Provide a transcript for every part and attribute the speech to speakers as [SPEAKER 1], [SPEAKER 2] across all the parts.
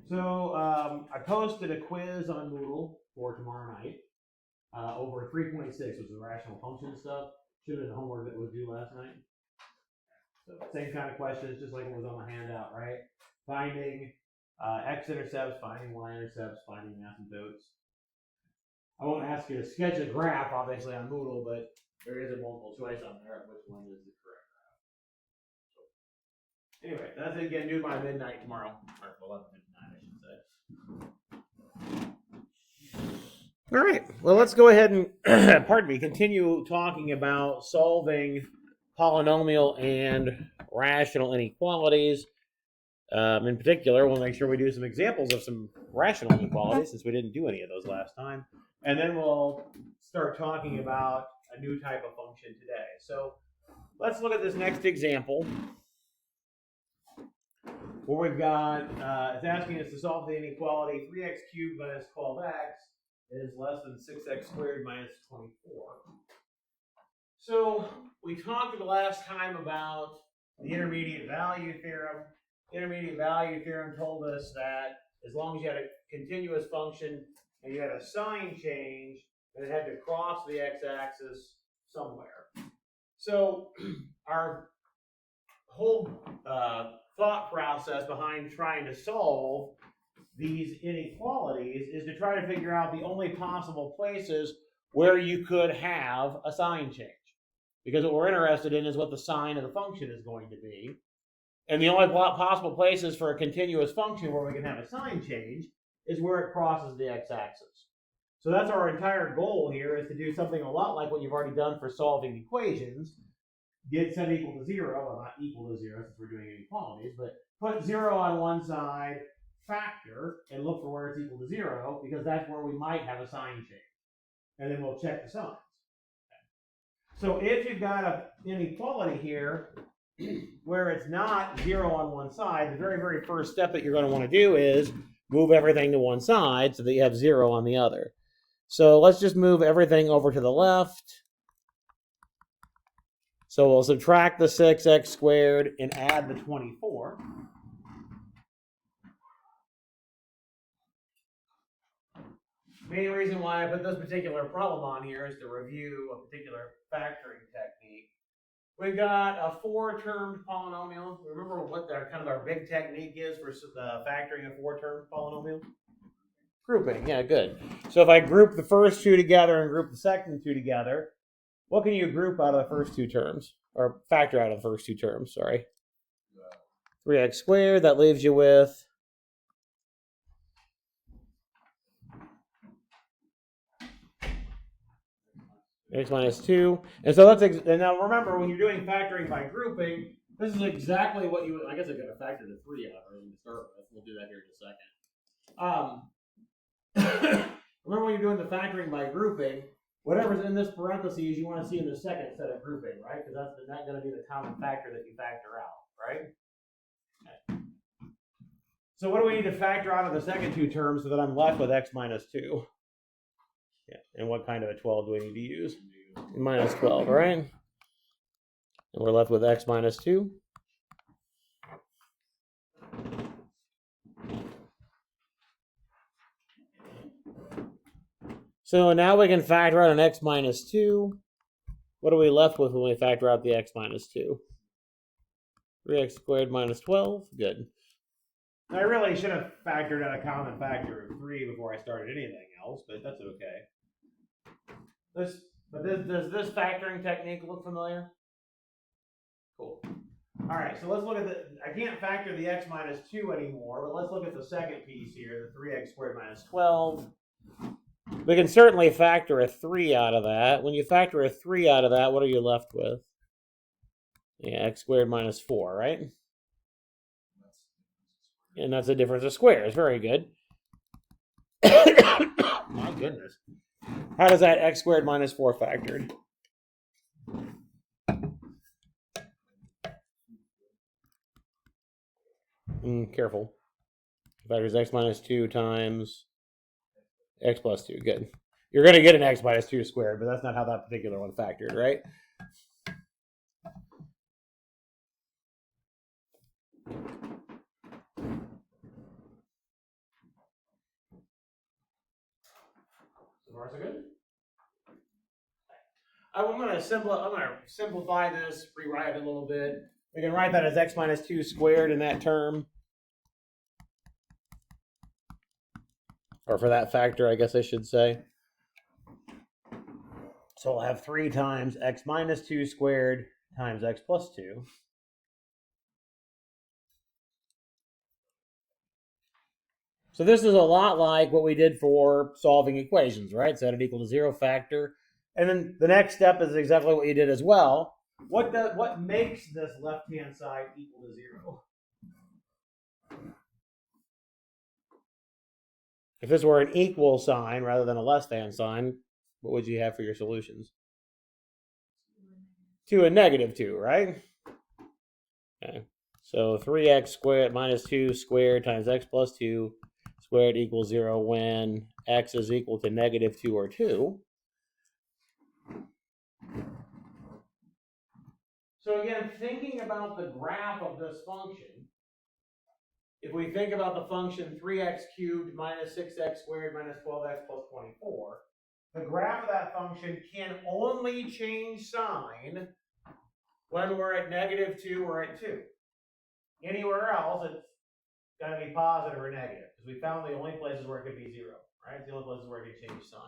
[SPEAKER 1] So I posted a quiz on Moodle for tomorrow night over 3.6, which is the rational function stuff. Should have been the homework that was due last night. So same kind of questions, just like it was on the handout, right? Finding x-intercepts, finding y-intercepts, finding asymptotes. I won't ask you to sketch a graph, obviously, on Moodle, but there is a multiple choice on there of which one is the correct graph. So, anyway, that's it again, due by midnight tomorrow, or 11:59, I should say. All right, well, let's go ahead and, pardon me, continue talking about solving polynomial and rational inequalities. In particular, we'll make sure we do some examples of some rational inequalities since we didn't do any of those last time. And then we'll start talking about a new type of function today. So let's look at this next example where we've got, it's asking us to solve the inequality 3x cubed minus 12x is less than 6x squared minus 24. So we talked the last time about the intermediate value theorem. Intermediate value theorem told us that as long as you had a continuous function and you had a sign change, then it had to cross the x-axis somewhere. So our whole thought process behind trying to solve these inequalities is to try to figure out the only possible places where you could have a sign change. Because what we're interested in is what the sign of the function is going to be. And the only possible places for a continuous function where we can have a sign change is where it crosses the x-axis. So that's our entire goal here, is to do something a lot like what you've already done for solving equations. Get set equal to 0, well, not equal to 0 since we're doing inequalities, but put 0 on one side, factor, and look for where it's equal to 0, because that's where we might have a sign change. And then we'll check the signs. So if you've got an inequality here where it's not 0 on one side, the very, very first step that you're going to want to do is move everything to one side so that you have 0 on the other. So let's just move everything over to the left. So we'll subtract the 6x squared and add the 24. Main reason why I put this particular problem on here is to review a particular factoring technique. We've got a 4-termed polynomial. Remember what our big technique is for factoring a 4-termed polynomial? Grouping, yeah, good. So if I group the first two together and group the second two together, what can you group out of the first two terms? Or factor out of the first two terms, sorry. 3x squared, that leaves you with x minus 2. And so and now remember, when you're doing factoring by grouping, this is exactly what you would, I guess I could have factored a 3 out of it to start with. We'll do that here in a second. Remember when you're doing the factoring by grouping, whatever's in this parentheses you want to see in the second set of grouping, right? Because that's not going to be the common factor that you factor out, right? Okay. So what do we need to factor out of the second two terms so that I'm left with x minus 2? Yeah, and what kind of a 12 do we need to use? Minus 12, right? And we're left with x minus 2. So now we can factor out an x minus 2. What are we left with when we factor out the x minus 2? 3x squared minus 12. Good. I really should have factored out a common factor of 3 before I started anything else, but that's okay. Does this factoring technique look familiar? Cool. All right, so let's look at I can't factor the x minus 2 anymore, but let's look at the second piece here, the 3x squared minus 12. We can certainly factor a 3 out of that. When you factor a 3 out of that, what are you left with? Yeah, x squared minus 4, right? And that's a difference of squares. Very good. My goodness. How does that x squared minus 4 factored? Careful. Factors x minus 2 times x plus 2. Good. You're going to get an x minus 2 squared, but that's not how that particular one factored, right? far, so good. I'm going to simplify this, rewrite it a little bit. We can write that as x minus 2 squared in that term. Or for that factor, I guess I should say. So we'll have 3 times x minus 2 squared times x plus 2. So this is a lot like what we did for solving equations, right? Set it equal to 0 factor. And then the next step is exactly what you did as well. What makes this left-hand side equal to 0? If this were an equal sign rather than a less than sign, what would you have for your solutions? 2 and negative 2, right? Okay. So 3x squared minus 2 squared times x plus 2 squared equals 0 when x is equal to negative 2 or 2. So again, thinking about the graph of this function, if we think about the function 3x cubed minus 6x squared minus 12x plus 24, the graph of that function can only change sign when we're at negative 2 or at 2. Anywhere else, it's going to be positive or negative, because we found the only places where it could be 0, right? It's the only places where it can change sign.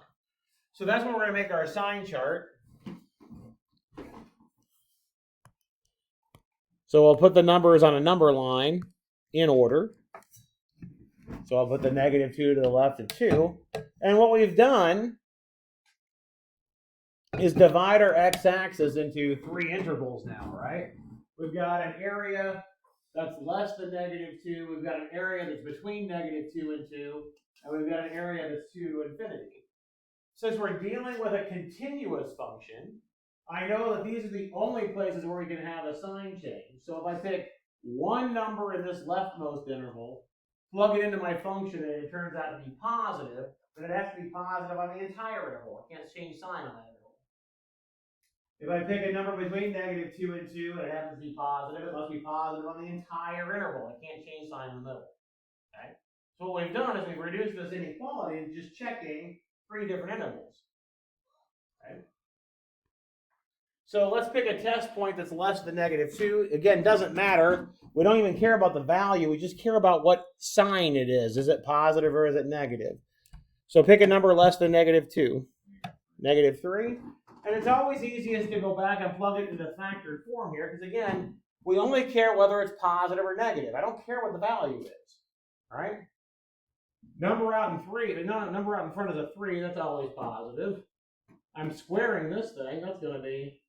[SPEAKER 1] So that's when we're going to make our sign chart. So we'll put the numbers on a number line in order. So I'll put the negative 2 to the left of 2. And what we've done is divide our x-axis into 3 intervals now, right? We've got an area that's less than negative 2. We've got an area that's between negative 2 and 2. And we've got an area that's 2 to infinity. Since we're dealing with a continuous function, I know that these are the only places where we can have a sign change. So if I pick one number in this leftmost interval, plug it into my function, and it turns out to be positive, then it has to be positive on the entire interval. I can't change sign on that interval. If I pick a number between negative 2 and 2, and it happens to be positive, it must be positive on the entire interval. I can't change sign in the middle. Okay? So what we've done is we've reduced this inequality and just checking 3 different intervals. Okay? So let's pick a test point that's less than negative 2. Again, doesn't matter. We don't even care about the value. We just care about what sign it is. Is it positive or is it negative? So pick a number less than negative 2. Negative 3. And it's always easiest to go back and plug it into factored form here, because again, we only care whether it's positive or negative. I don't care what the value is. All right? Number out in front is a 3. That's always positive. I'm squaring this thing. That's going to be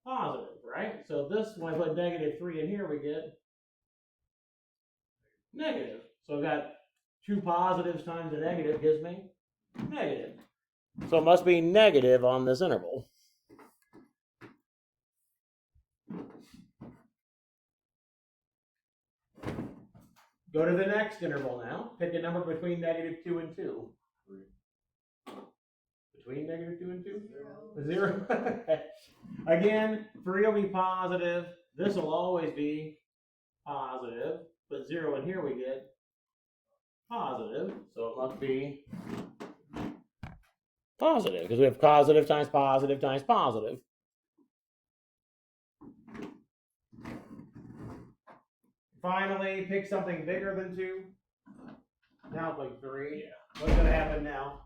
[SPEAKER 1] positive, right? So this, when I put negative 3 in here, we get negative. So I've got 2 positives times a negative gives me negative. So it must be negative on this interval. Go to the next interval now. Pick a number between negative 2 and 2. 3. Between negative 2 and 2? 0. Again, 3 will be positive. This will always be positive. Put 0 in here, we get positive. So it must be positive, because we have positive times positive times positive. Finally, pick something bigger than 2. Now it's like 3. Yeah. What's going to happen now?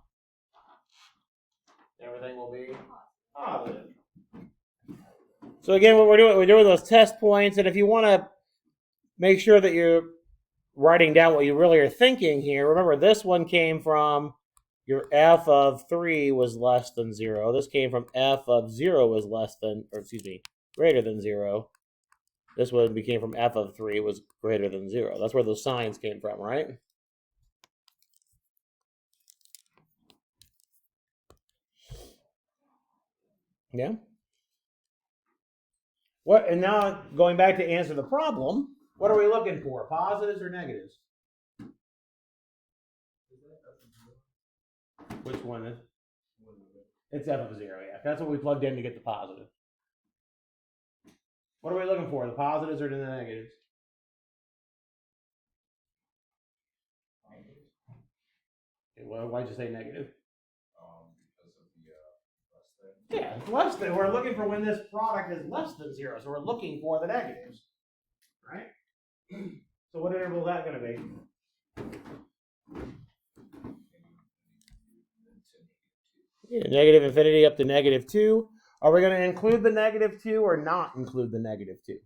[SPEAKER 1] Everything will be positive. So again, what we're doing those test points, and if you want to make sure that you're writing down what you really are thinking here, remember this one came from your f of 3 was less than 0. This came from f of 0 was greater than 0. This one came from f of 3 was greater than 0. That's where those signs came from, right? Yeah. What? And now going back to answer the problem, what are we looking for? Positives or negatives? Which one is? It's f of 0, yeah. That's what we plugged in to get the positive. What are we looking for? The positives or the negatives? Okay, well, why'd you say negative? Yeah, it's less than. We're looking for when this product is less than 0. So we're looking for the negatives, right? So what interval is that going to be? Yeah, negative infinity up to -2. Are we going to include the -2 or not include the -2?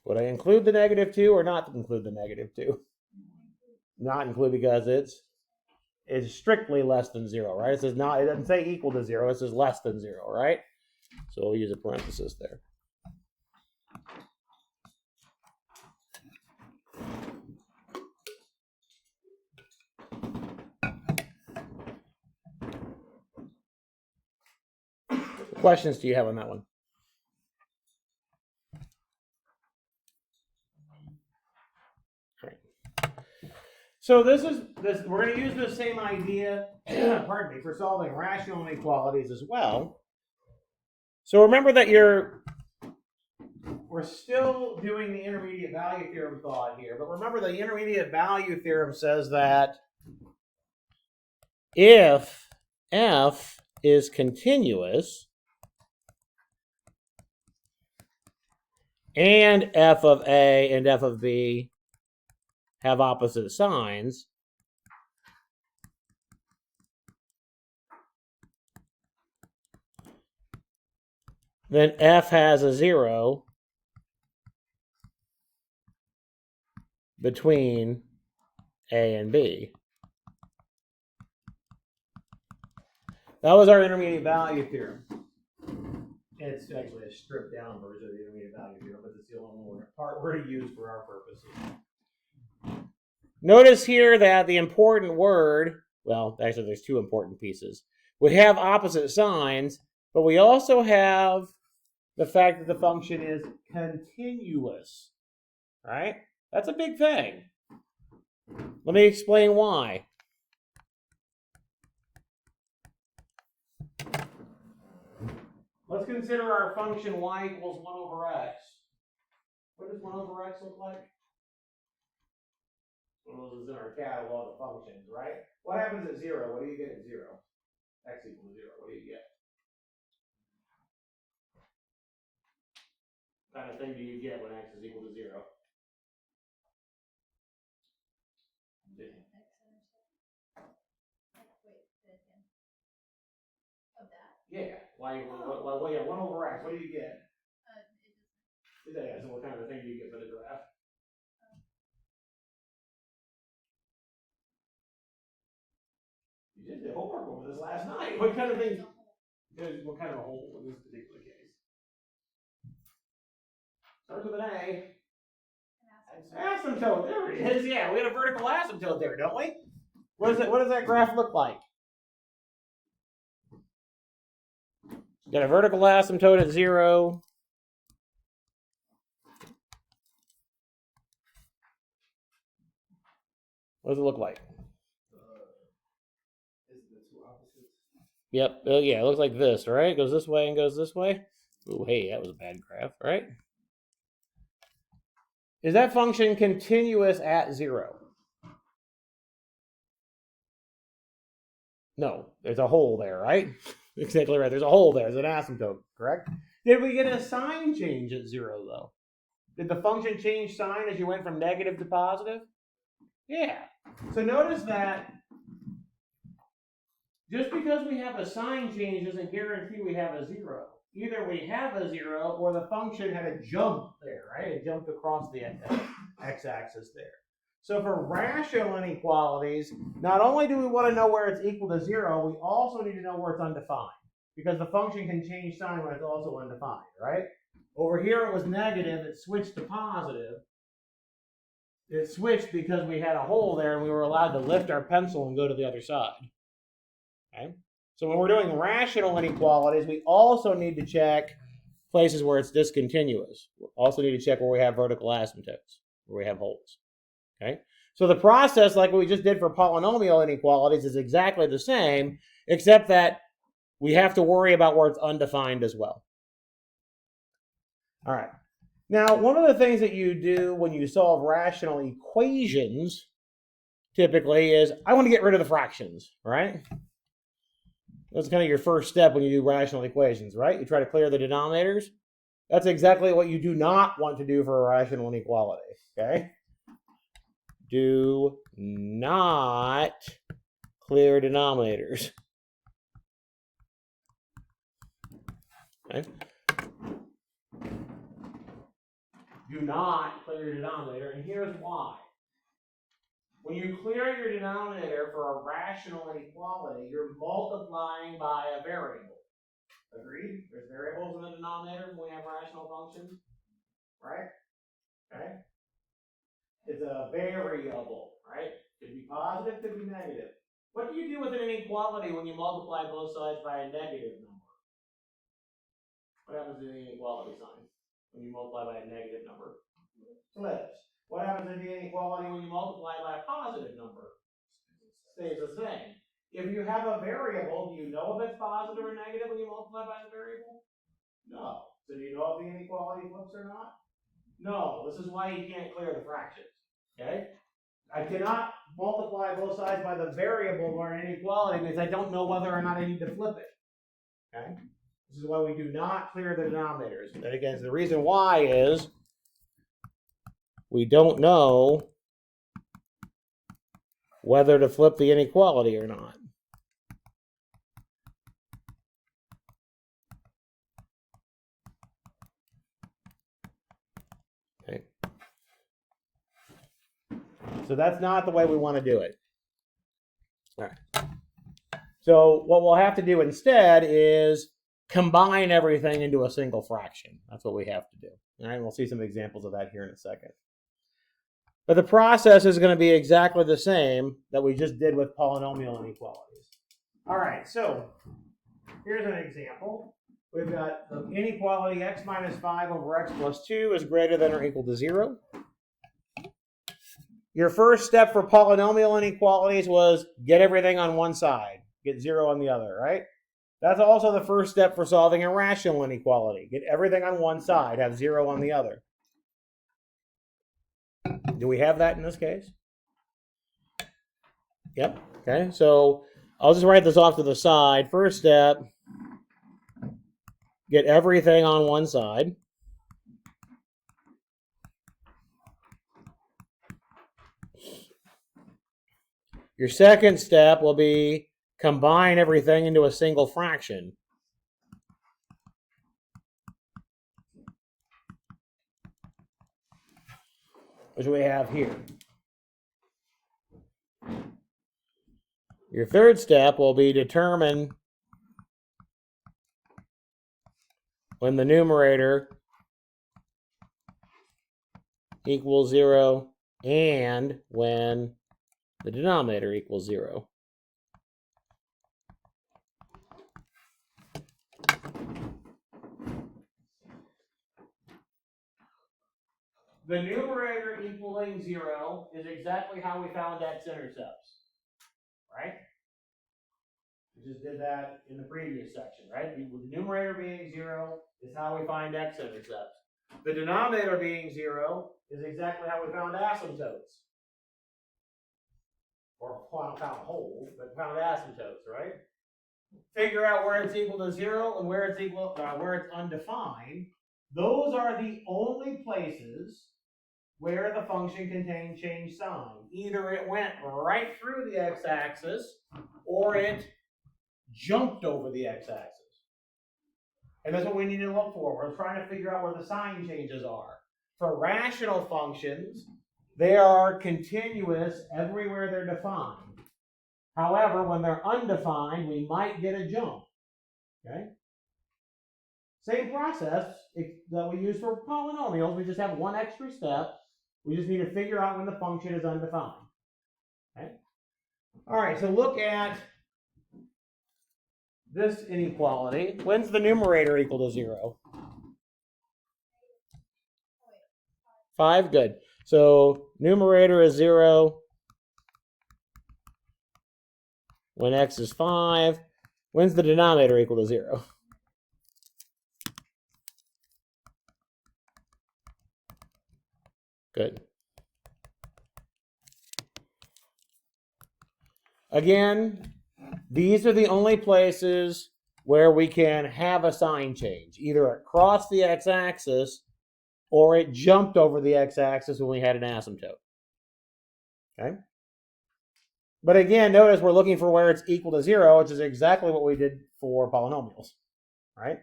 [SPEAKER 1] Would I include the -2 or not include the -2? Not include because it's strictly less than 0, right? It says not. It doesn't say equal to 0. It says less than 0, right? So we'll use a parenthesis there. What questions do you have on that one? So this we're going to use the same idea, pardon me, for solving rational inequalities as well. So remember that we're still doing the intermediate value theorem thought here, but remember the intermediate value theorem says that if f is continuous and f of a and f of b have opposite signs, then f has a 0 between a and b. That was our intermediate value theorem. It's actually a stripped down version of the intermediate value theorem, but it's the only part we're going to use for our purposes. Notice here that the important word, well, actually there's two important pieces. We have opposite signs, but we also have the fact that the function is continuous, right? That's a big thing. Let me explain why. Let's consider our function y equals 1 over x. What does 1 over x look like? One of those is in our catalog of functions, right? What happens at 0? What do you get at 0? X equals 0. What do you get? What kind of thing do you get when x is equal to 0? Yeah. Why? Well, yeah. 1 over x. What do you get? Yeah. So what kind of thing do you get for the graph? You did the homework over this last night. What kind of thing? What kind of a hole in this particular case? Starts with an A. Asymptote. There it is. Yeah, we had a vertical asymptote there, don't we? What does that graph look like? Got a vertical asymptote at 0. What does it look like?
[SPEAKER 2] Is the two opposites?
[SPEAKER 1] Yep. Yeah, it looks like this, right? It goes this way and goes this way. Oh, hey, that was a bad graph, right? Is that function continuous at 0? No, there's a hole there, right? Exactly right. There's a hole there. There's an asymptote, correct? Did we get a sign change at 0, though? Did the function change sign as you went from negative to positive? Yeah. So notice that just because we have a sign change doesn't guarantee we have a 0. Either we have a 0 or the function had a jump there, right? It jumped across the x-axis there. So for rational inequalities, not only do we want to know where it's equal to 0, we also need to know where it's undefined. Because the function can change sign when it's also undefined, right? Over here it was negative, it switched to positive. It switched because we had a hole there and we were allowed to lift our pencil and go to the other side. Okay? So when we're doing rational inequalities, we also need to check places where it's discontinuous. We also need to check where we have vertical asymptotes, where we have holes. Okay? So the process, like we just did for polynomial inequalities, is exactly the same, except that we have to worry about where it's undefined as well. All right. Now, one of the things that you do when you solve rational equations typically is, I want to get rid of the fractions, right? That's kind of your first step when you do rational equations, right? You try to clear the denominators. That's exactly what you do not want to do for a rational inequality, okay? Do not clear denominators. Okay? Do not clear your denominator, and here's why. When you clear your denominator for a rational inequality, you're multiplying by a variable. Agreed? There's variables in the denominator when we have rational functions, right? Okay? It's a variable, right? Could be positive, could be negative. What do you do with an inequality when you multiply both sides by a negative number? What happens to the inequality sign when you multiply by a negative number? Flips. What happens to the inequality when you multiply by a positive number? Stays the same. If you have a variable, do you know if it's positive or negative when you multiply by the variable? No. So do you know if the inequality flips or not? No. This is why you can't clear the fractions. Okay? I cannot multiply both sides by the variable or an inequality because I don't know whether or not I need to flip it. Okay? This is why we do not clear the denominators. And again, the reason why is we don't know whether to flip the inequality or not. Okay. So that's not the way we want to do it. All right. So what we'll have to do instead is combine everything into a single fraction. That's what we have to do. All right, we'll see some examples of that here in a second. But the process is going to be exactly the same that we just did with polynomial inequalities. All right, so here's an example. We've got the inequality x minus 5 over x plus 2 is greater than or equal to 0. Your first step for polynomial inequalities was get everything on one side, get 0 on the other, right? That's also the first step for solving a rational inequality. Get everything on one side, have 0 on the other. Do we have that in this case? Yep. Okay, so I'll just write this off to the side. First step, get everything on one side. Your second step will be combine everything into a single fraction. Which we have here. Your third step will be determine when the numerator equals 0 and when the denominator equals 0. The numerator equaling 0 is exactly how we found x-intercepts, right? We just did that in the previous section, right? With the numerator being 0 is how we find x-intercepts. The denominator being 0 is exactly how we found asymptotes. Or found whole, but found asymptotes, right? Figure out where it's equal to 0 and where it's where it's undefined. Those are the only places where the function contained change sign. Either it went right through the x-axis or it jumped over the x-axis. And that's what we need to look for. We're trying to figure out where the sign changes are. For rational functions, they are continuous everywhere they're defined. However, when they're undefined, we might get a jump. Okay? Same process that we use for polynomials. We just have one extra step. We just need to figure out when the function is undefined. Okay? All right, so look at this inequality. When's the numerator equal to 0? 5, good. So numerator is 0 when x is 5. When's the denominator equal to 0? Good. Again, these are the only places where we can have a sign change. Either it crossed the x-axis or it jumped over the x-axis when we had an asymptote. Okay? But again, notice we're looking for where it's equal to 0, which is exactly what we did for polynomials. Right?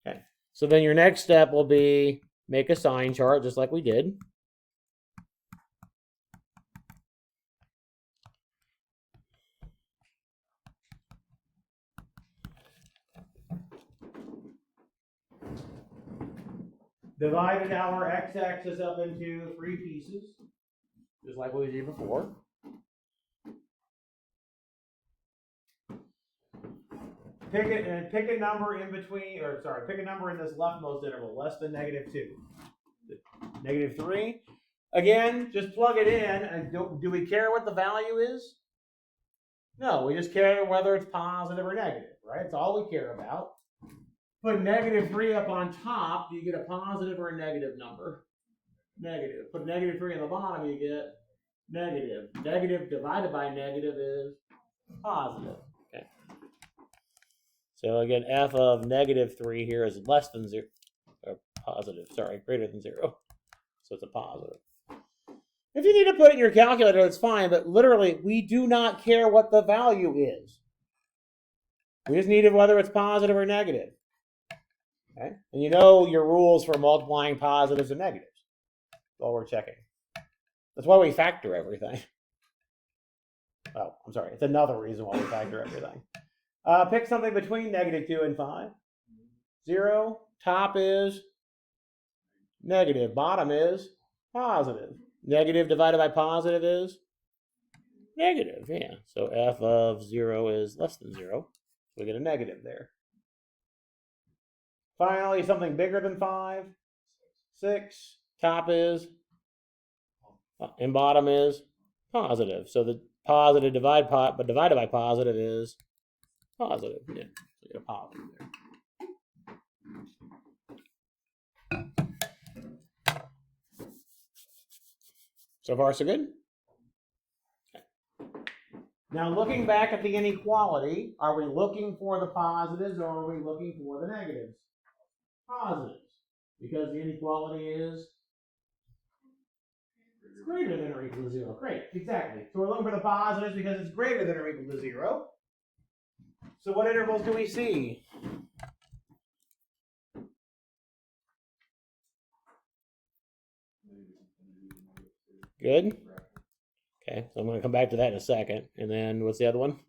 [SPEAKER 1] Okay. So then your next step will be make a sign chart just like we did. Divided our x-axis up into 3 pieces, just like we did before. Pick a number in between, or sorry, pick a number in this leftmost interval, less than -2. -3. Again, just plug it in. And do we care what the value is? No, we just care whether it's positive or negative, right? It's all we care about. Put -3 up on top, do you get a positive or a negative number? Negative. Put -3 on the bottom, you get negative. Negative divided by negative is positive. Okay. So again, f of -3 here is less than 0, or positive, sorry, greater than 0. So it's a positive. If you need to put it in your calculator, that's fine, but literally, we do not care what the value is. We just need it whether it's positive or negative. Okay? And you know your rules for multiplying positives and negatives. That's all we're checking. That's why we factor everything. Oh, I'm sorry. It's another reason why we factor everything. Pick something between -2 and 5. 0. Top is negative. Bottom is positive. Negative divided by positive is negative. Yeah. So f of 0 is less than 0. So we get a negative there. Finally, something bigger than 5. 6. Top is, and bottom is positive. So the positive divided by positive is positive. Yeah, so you get a positive there. So far, so good? Okay. Now, looking back at the inequality, are we looking for the positives or are we looking for the negatives? Positives. Because the inequality is greater than or equal to 0. Great, exactly. So we're looking for the positives because it's greater than or equal to 0. So what intervals do we see? Good. Okay, so I'm going to come back to that in a second. And then what's the other one?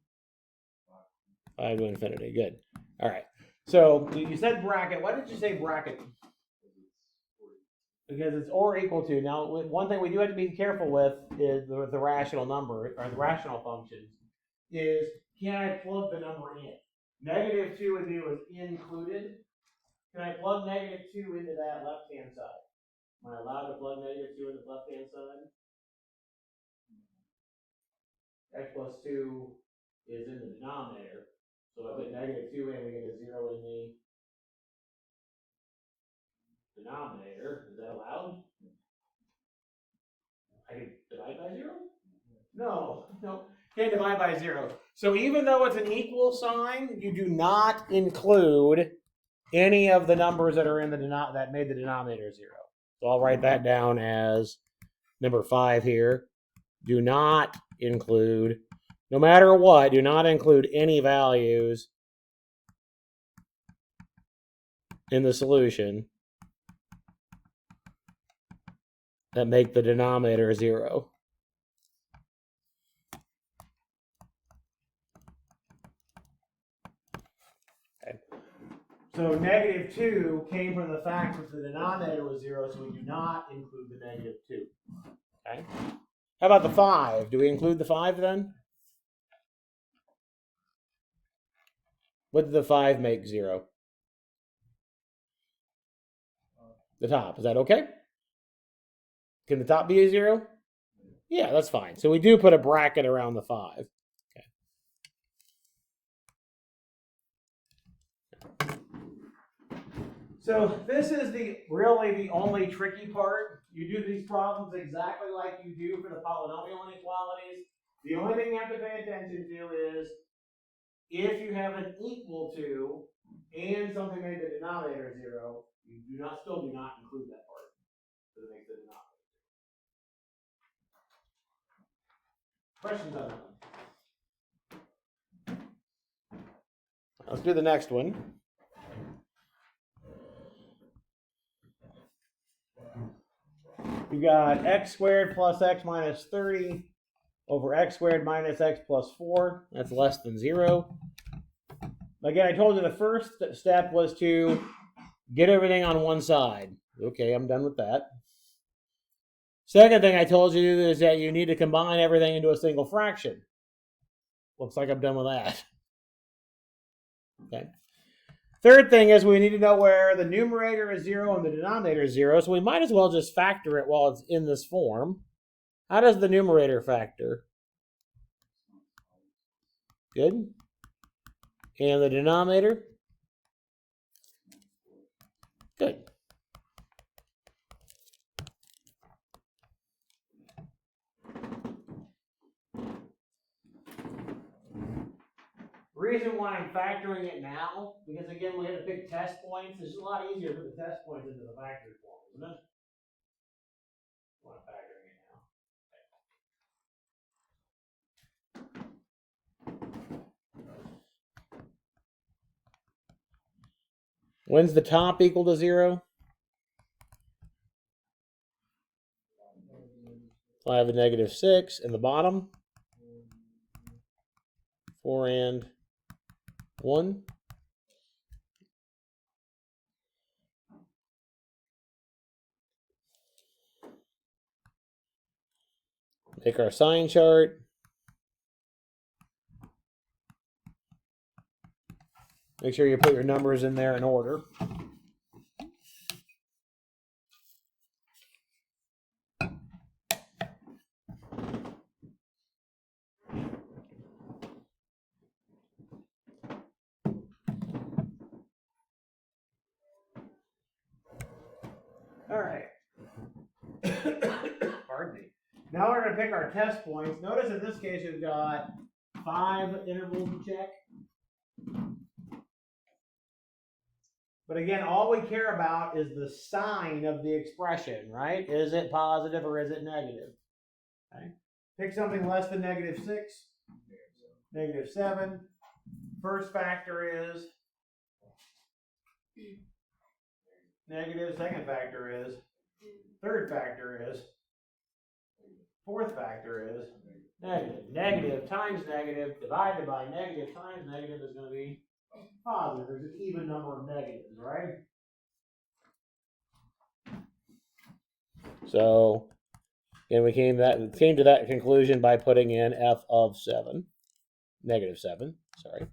[SPEAKER 1] 5 to infinity. Good. All right. So you said bracket. Why did you say bracket? Because it's or equal to. Now, one thing we do have to be careful with is the rational number, or the rational functions, is can I plug the number in? -2 would be was included. Can I plug -2 into that left-hand side? Am I allowed to plug -2 into the left-hand side? X plus 2 is in the denominator. So if I put -2 in, we get a 0 in the denominator. Is that allowed? I can divide by 0? No. Can't divide by 0. So even though it's an equal sign, you do not include any of the numbers that are in the that made the denominator 0. So I'll write that down as number 5 here. Do not include, no matter what, do not include any values in the solution that make the denominator 0. Okay. So -2 came from the fact that the denominator was 0, so we do not include the -2. Okay. How about the 5? Do we include the 5 then? What did the 5 make 0? The top. Is that okay? Can the top be a 0? Yeah, that's fine. So we do put a bracket around the 5. Okay. So this is really the only tricky part. You do these problems exactly like you do for the polynomial inequalities. The only thing you have to pay attention to is if you have an equal to and something made the denominator 0, you still do not include that part because it makes the denominator. Questions on that one? Let's do the next one. We've got x squared plus x minus 30 over x squared minus x plus 4. That's less than 0. Again, I told you the first step was to get everything on one side. Okay, I'm done with that. Second thing I told you is that you need to combine everything into a single fraction. Looks like I'm done with that. Okay. Third thing is we need to know where the numerator is 0 and the denominator is 0, so we might as well just factor it while it's in this form. How does the numerator factor? Good. And the denominator? Good. Reason why I'm factoring it now, because again, we had to pick test points. It's a lot easier to put the test points into the factored form, isn't it? I'm factoring it now. When's the top equal to 0? I have a negative 6, and the bottom 4 and 1. Take our sign chart. Make sure you put your numbers in there in order. All right. Pardon me. Now we're going to pick our test points. Notice in this case we've got 5 intervals to check. But again, all we care about is the sign of the expression, right? Is it positive or is it negative? Okay. Pick something less than negative 6, negative 7. First factor is negative. Second factor is. Third factor is. Fourth factor is negative. Negative times negative divided by negative times negative is going to be positive. There's an even number of negatives, right? So, and we came to that conclusion by putting in f of 7, negative 7. Sorry,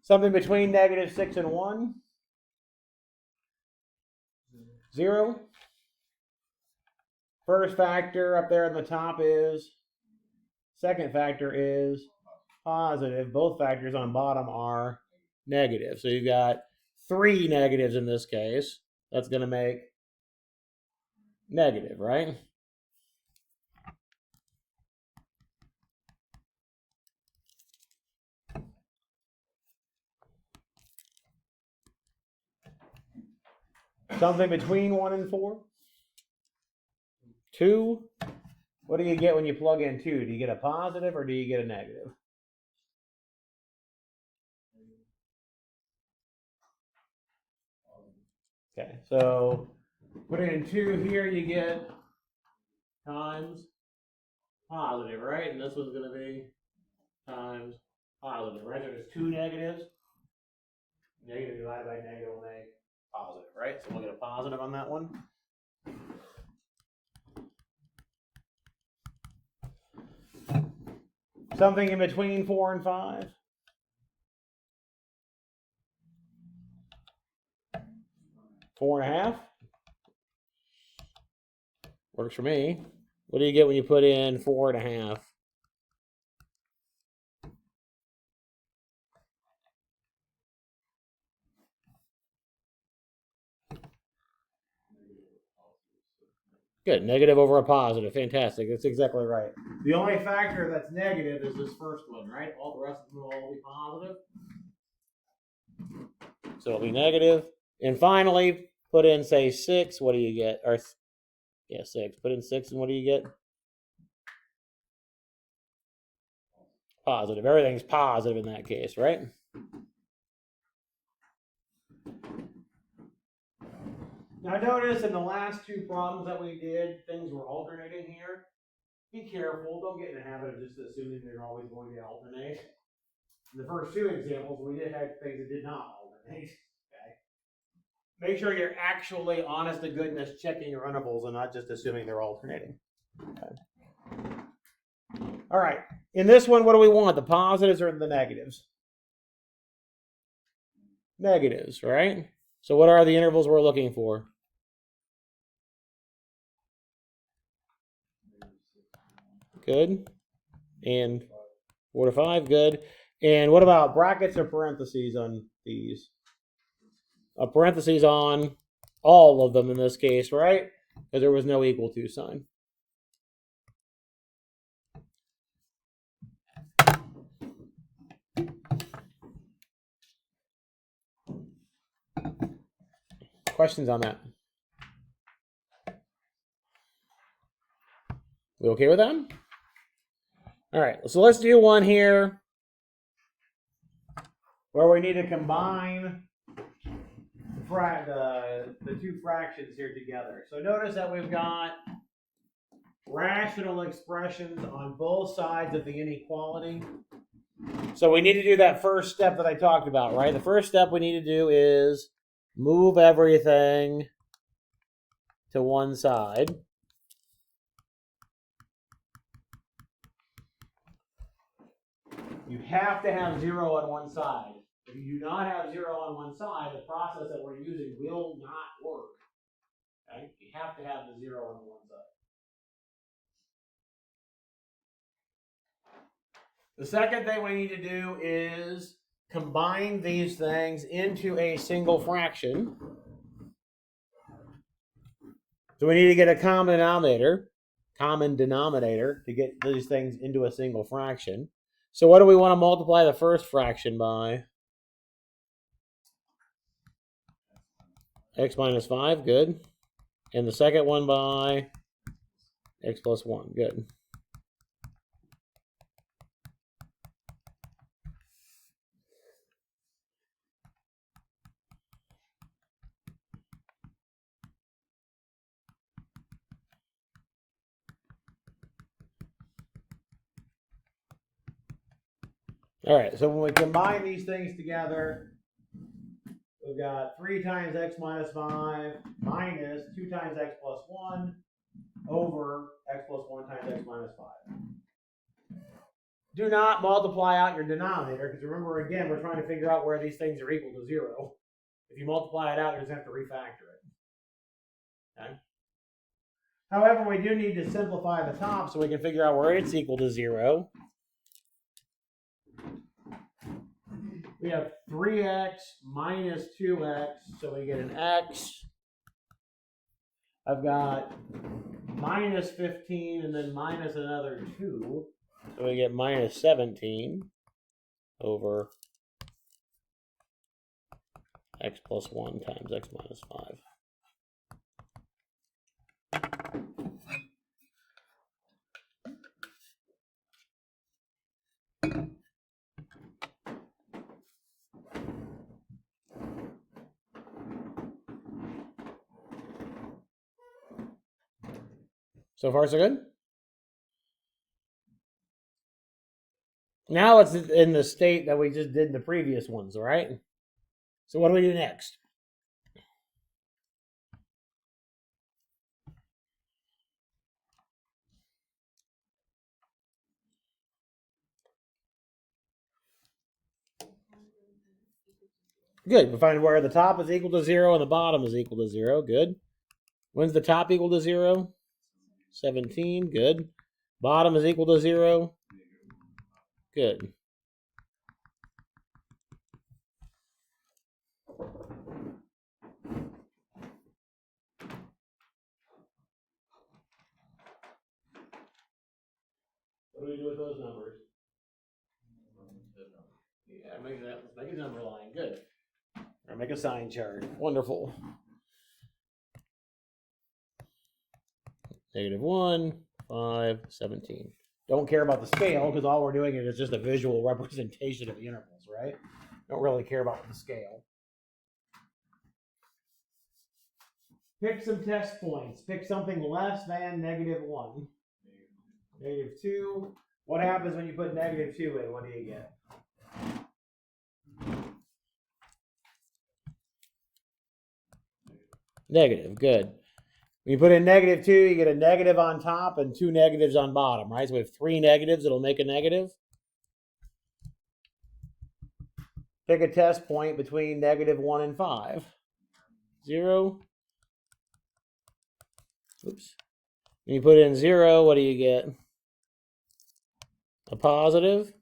[SPEAKER 1] something between negative 6 and 1, 0. First factor up there on the top is. Second factor is positive. Both factors on bottom are negative. So you've got 3 negatives in this case. That's going to make negative, right? Something between 1 and 4. 2. What do you get when you plug in 2? Do you get a positive or do you get a negative? Okay, so put in 2 here, you get times positive, right? And this one's going to be times positive, right? So there's 2 negatives. Negative divided by negative will make positive, right? So we'll get a positive on that one. Something in between 4 and 5. 4.5. Works for me. What do you get when you put in 4.5? Good. Negative over a positive. Fantastic. That's exactly right. The only factor that's negative is this first one, right? All the rest of them will all be positive. So it'll be negative. And finally, put in, say, 6. What do you get? Or, yeah, 6. Put in 6, and what do you get? Positive. Everything's positive in that case, right? Now notice in the last two problems that we did, things were alternating here. Be careful. Don't get in the habit of just assuming they're always going to alternate. In the first two examples, we did have things that did not alternate. Okay. Make sure you're actually, honest to goodness, checking your intervals and not just assuming they're alternating. Okay. All right. In this one, what do we want? The positives or the negatives? Negatives, right? So what are the intervals we're looking for? Good. And 4 to 5, good. And what about brackets or parentheses on these? A parentheses on all of them in this case, right? Because there was no equal to sign. Questions on that? We okay with that? All right, so let's do one here where we need to combine the two fractions here together. So notice that we've got rational expressions on both sides of the inequality. So we need to do that first step that I talked about, right? The first step we need to do is move everything to one side. You have to have 0 on one side. If you do not have 0 on one side, the process that we're using will not work. Okay? You have to have the 0 on one side. The second thing we need to do is combine these things into a single fraction. So we need to get a common denominator to get these things into a single fraction. So what do we want to multiply the first fraction by? X minus 5, good. And the second one by x plus 1, good. All right, so when we combine these things together, we've got 3 times x minus 5 minus 2 times x plus 1 over x plus 1 times x minus 5. Do not multiply out your denominator, because remember, again, we're trying to figure out where these things are equal to 0. If you multiply it out, you just have to refactor it. Okay? However, we do need to simplify the top so we can figure out where it's equal to 0. We have 3x minus 2x, so we get an x. I've got minus 15 and then minus another 2, so we get minus 17 over x plus 1 times x minus 5. So far, so good? Now it's in the state that we just did in the previous ones, all right? So what do we do next? Good. We find where the top is equal to 0 and the bottom is equal to 0. Good. When's the top equal to 0? 17. Good. Bottom is equal to 0. Good. What do we do with those numbers? Yeah, let's make a number line. Good. Or make a sign chart. Wonderful. -1, 5, 17. Don't care about the scale because all we're doing is just a visual representation of the intervals, right? Don't really care about the scale. Pick some test points. Pick something less than -1. -2. What happens when you put -2 in? What do you get? Negative. Good. When you put in -2, you get a negative on top and 2 negatives on bottom, right? So we have 3 negatives. It'll make a negative. Pick a test point between -1 and 5. 0. Oops. When you put in 0, what do you get? A positive.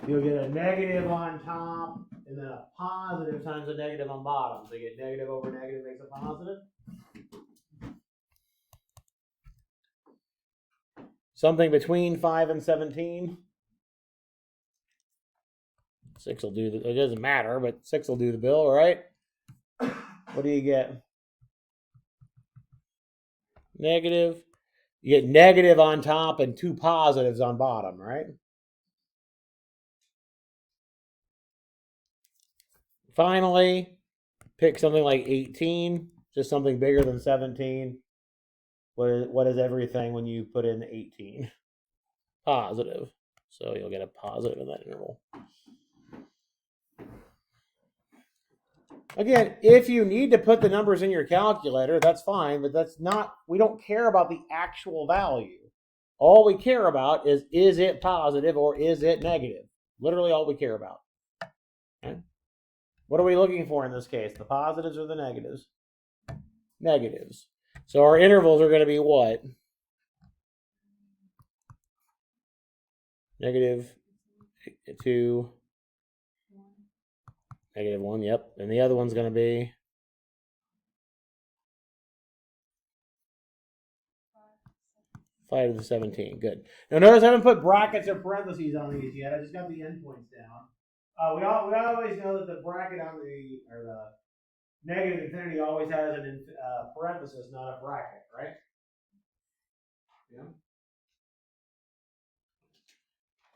[SPEAKER 1] You'll get a negative on top and then a positive times a negative on bottom. So you get negative over negative makes a positive. Something between 5 and 17. 6 will do it doesn't matter, but 6 will do the bill, right? What do you get? Negative. You get negative on top and 2 positives on bottom, right? Finally, pick something like 18, just something bigger than 17. What is everything when you put in 18? Positive. So you'll get a positive in that interval. Again, if you need to put the numbers in your calculator, that's fine, but we don't care about the actual value. All we care about is it positive or is it negative? Literally all we care about. Okay? What are we looking for in this case? The positives or the negatives? Negatives. So our intervals are going to be what? -2, -1, yep. And the other one's going to be 5 to the 17. Good. Now notice I haven't put brackets or parentheses on these yet. I just got the endpoints down. We always know that the bracket on the negative infinity always has an parenthesis, not a bracket, right? Yeah.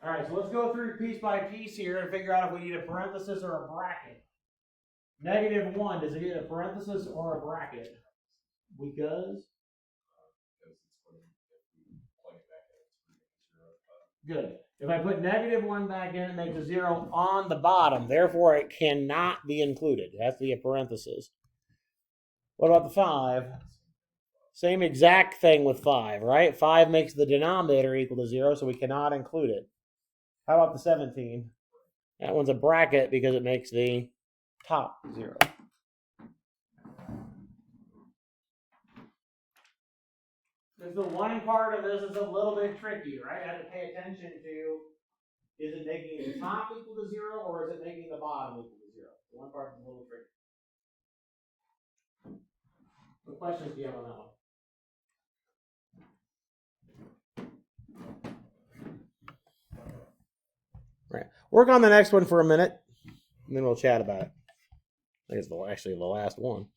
[SPEAKER 1] All right, so let's go through piece by piece here and figure out if we need a parenthesis or a bracket. -1, does it need a parenthesis or a bracket? Because? Good. If I put -1 back in, it makes a 0 on the bottom. Therefore, it cannot be included. It has to be a parenthesis. What about the 5? Same exact thing with 5, right? 5 makes the denominator equal to 0, so we cannot include it. How about the 17? That one's a bracket because it makes the top 0. Because the one part of this is a little bit tricky, right? I have to pay attention to, is it making the top equal to 0 or is it making the bottom equal to 0? The one part is a little tricky. What questions do you have on that one? Right. Work on the next one for a minute, and then we'll chat about it. I think it's actually the last one.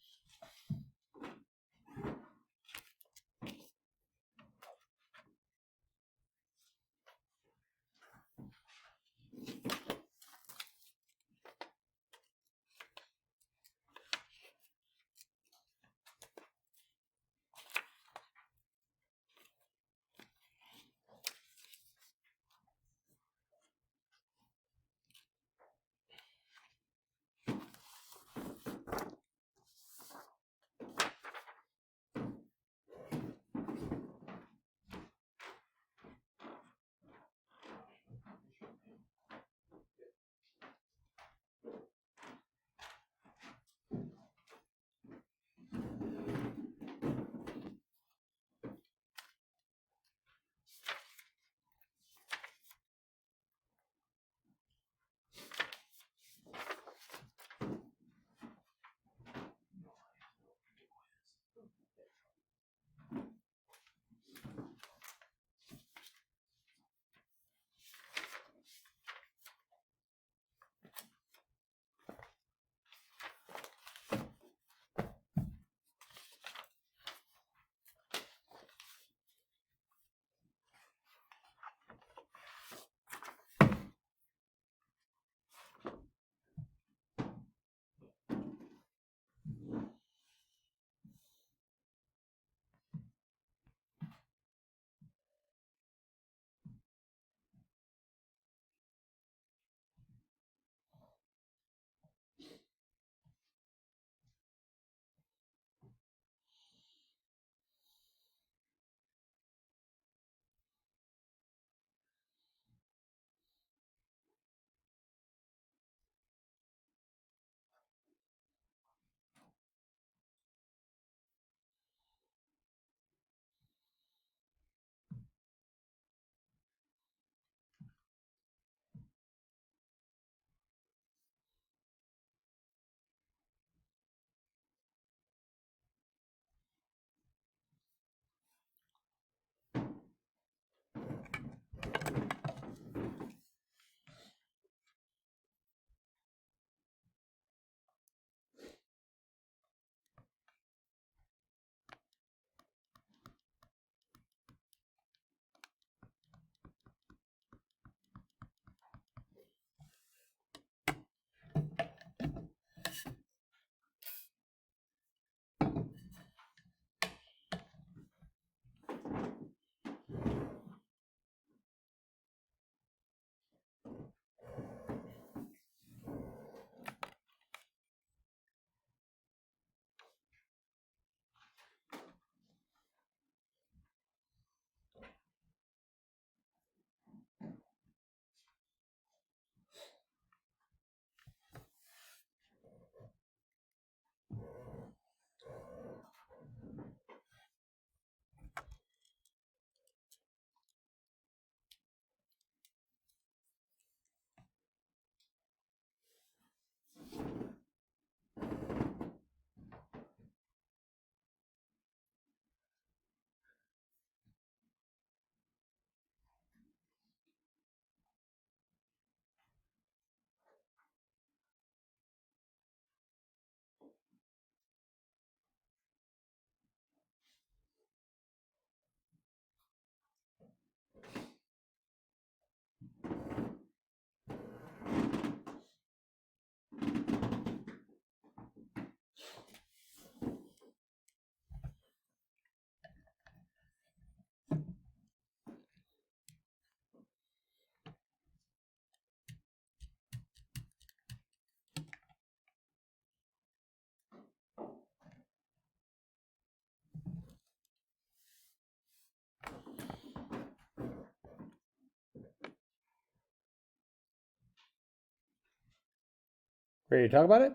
[SPEAKER 1] Ready to talk about it?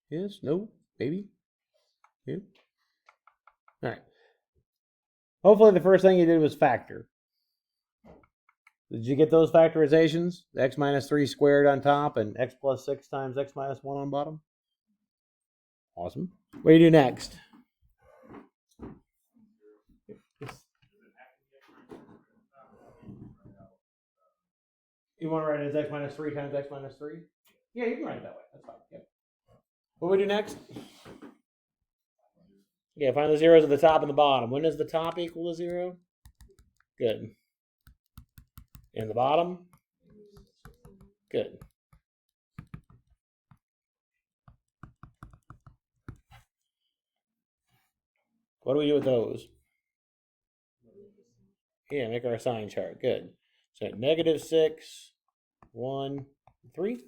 [SPEAKER 1] Yes? No? Maybe? Yeah? All right. Hopefully the first thing you did was factor. Did you get those factorizations? X minus 3 squared on top and x plus 6 times x minus 1 on bottom? Awesome. What do you do next? You want to write it as x minus 3 times x minus 3? Yeah, you can write it that way. That's fine. Yep. What do we do next? Yeah, find the zeros at the top and the bottom. When does the top equal to 0? Good. And the bottom? Good. What do we do with those? Yeah, make our sign chart. Good. So negative 6, 1, 3.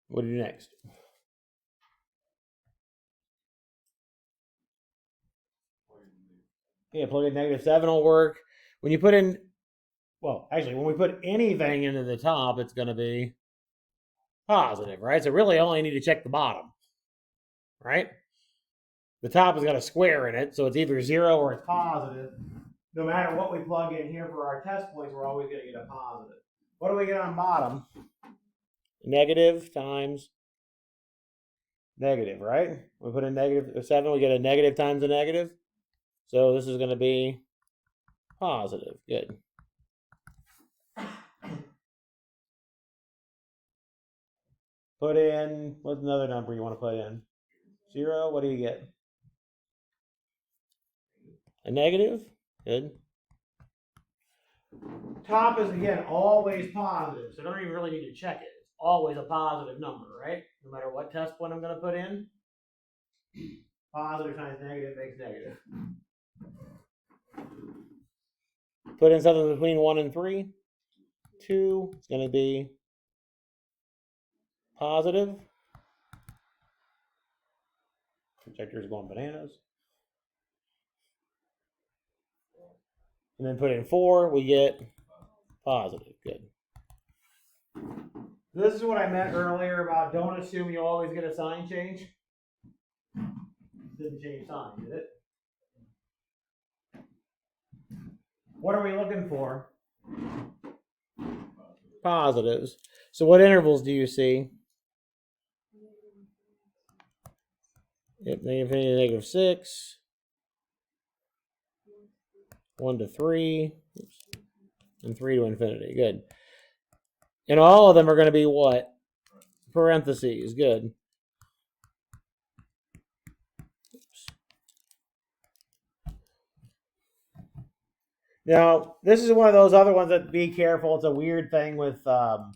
[SPEAKER 1] What do you do next? Yeah, plug in negative 7 will work. When you put in, well, actually, when we put anything into the top, it's going to be positive, right? So really only need to check the bottom, right? The top has got a square in it, so it's either 0 or it's positive. No matter what we plug in here for our test points, we're always going to get a positive. What do we get on bottom? Negative times negative, right? We put in negative 7, we get a negative times a negative. So this is going to be positive. Good. Put in, what's another number you want to put in? 0, what do you get? A negative? Good. Top is, again, always positive, so I don't even really need to check it. It's always a positive number, right? No matter what test point I'm going to put in. Positive times negative makes negative. Put in something between 1 and 3. 2, it's going to be positive. Projector's going bananas. And then put in 4, we get positive. Good. This is what I meant earlier about don't assume you always get a sign change. Didn't change sign, did it? What are we looking for? Positives. So what intervals do you see? Yep, negative infinity to negative 6. 1 to 3. Oops. And 3 to infinity. Good. And all of them are going to be what? Parentheses. Good. Oops. Now, this is one of those other ones that be careful. It's a weird thing with, well,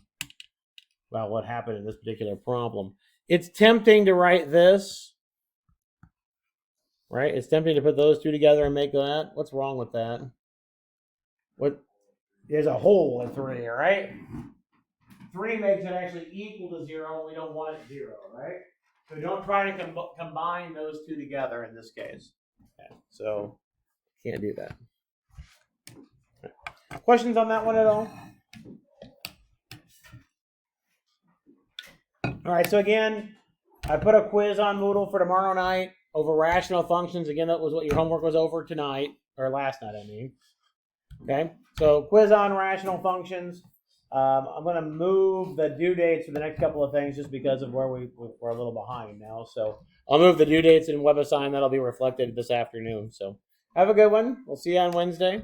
[SPEAKER 1] what happened in this particular problem. It's tempting to write this, right? It's tempting to put those two together and make that. What's wrong with that? What? There's a hole in 3, right? 3 makes it actually equal to 0. We don't want it 0, right? So don't try to combine those two together in this case. Okay, so can't do that. Questions on that one at all? All right, so again, I put a quiz on Moodle for tomorrow night over rational functions. Again, that was what your homework was over tonight, or last night, I mean. Okay, so quiz on rational functions. I'm going to move the due dates for the next couple of things just because of where we're a little behind now. So I'll move the due dates in WebAssign. That'll be reflected this afternoon. So have a good one. We'll see you on Wednesday.